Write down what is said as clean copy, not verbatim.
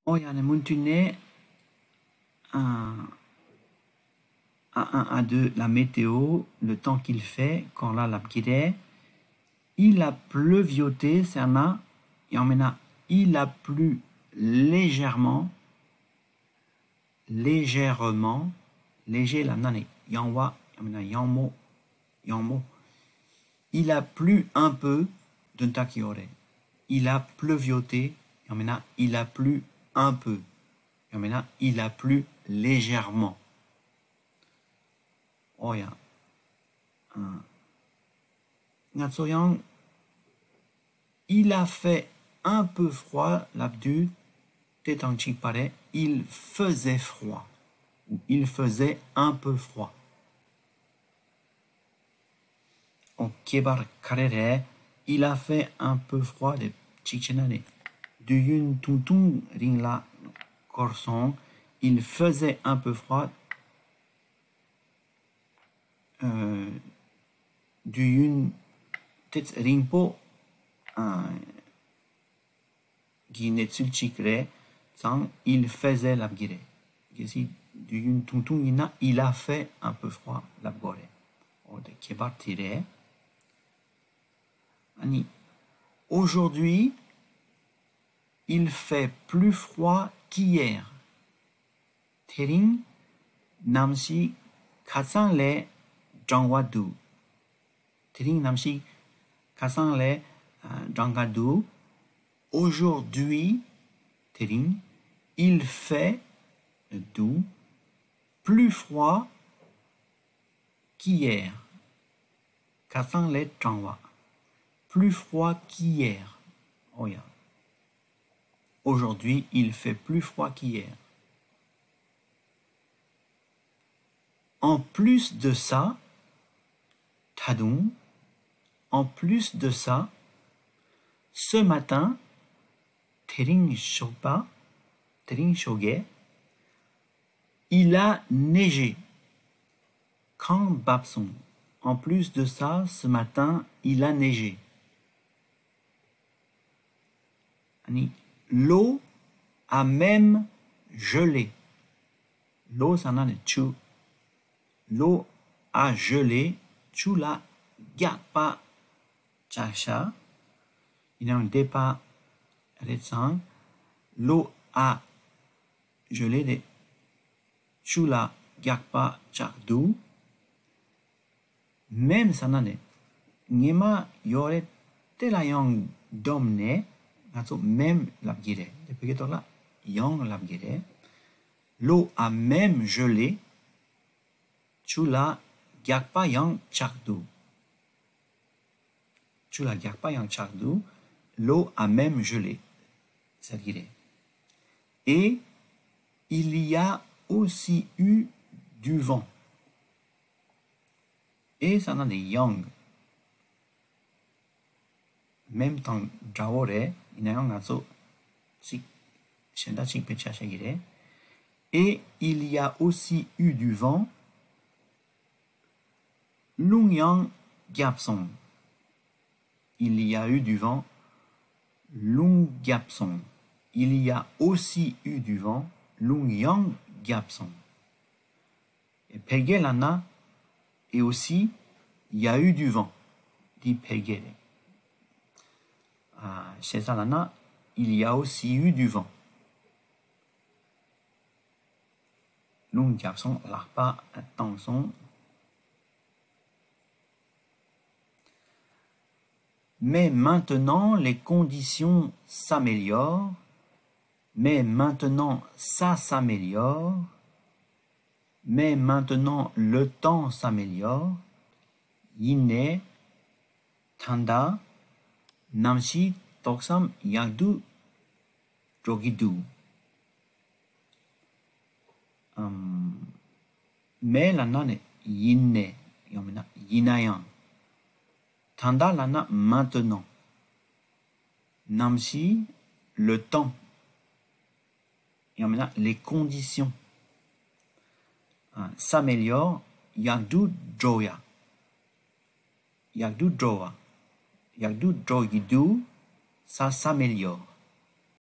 Oh, il y a un tunnel à 1 à 2, la météo, le temps qu'il fait, quand là, la p'kide, il a pleuvioté, c'est un et en maintenant, il a plu légèrement, léger, la nane, yanwa, yanmo, il a plu un peu, d'un takiore. Il a pleuvioté, et maintenant, il a plu un peu. Et maintenant, il a plu légèrement. Oh, ya. Natsoyang, il a fait un peu froid, l'abdu, tétangchik paraît, il faisait froid. Ou il faisait un peu froid. Au kebar karere, il a fait un peu froid de chichenane. Du yun tuntung ring la corson, il faisait un peu froid. Du yun tet ringpo guinetsul chikre, sang il faisait l'abgire. Ici, du yun tuntung ina, il a fait un peu froid l'abgore. O de kebar tire. Ani, aujourd'hui, il fait plus froid qu'hier. Tering, namsi, katsan le jangwadu. Tering, namsi, katsan le jangwadu. Aujourd'hui, tering, il fait doux, plus froid qu'hier. Katsan le jangwa. Plus froid qu'hier. Oh ya. Aujourd'hui, il fait plus froid qu'hier. En plus de ça, Tadung, en plus de ça, ce matin, Tering Shopa, Tering Shoge, il a neigé. Quand Babson, en plus de ça, ce matin, il a neigé. L'eau a même gelé. L'eau, ça n'a pas. L'eau a gelé. Tu la gapa chacha. Il y a un départ récent. L'eau a gelé. Tu la gapa chakdou. Même ça n'a pas. Nima yore telayang domne. Même l'abgire. Depuis que là, yang l'abgire. L'eau a même gelé. Tu la gyakpa yang chakdou. Tu la gyakpa yang chakdou. L'eau a même gelé. C'est-à-dire. Et il y a aussi eu du vent. Et ça n'a des yang. Même temps, jaore, il y a un et il y a aussi eu du vent. Lung yang gyapsong. Il y a eu du vent. Lung gyapsong. Il y a aussi eu du vent. Lung yang gyapsong. Et pegelana. Et aussi, il y a eu du vent. Dit pegele. Chez Salana, il y a aussi eu du vent. Lung gyapsong l'arpa attention. Mais maintenant, les conditions s'améliorent. Mais maintenant, ça s'améliore. Mais maintenant, le temps s'améliore. Yine, tanda, namshi, toksam, yagdu, jogidu. Mais la nane, yine, yinayan. Tanda lana maintenant. Namshi, le temps. Yamena, les conditions. S'améliore. Yagdu joya. Yagdu joa. Yagdu jogidu. Ça s'améliore.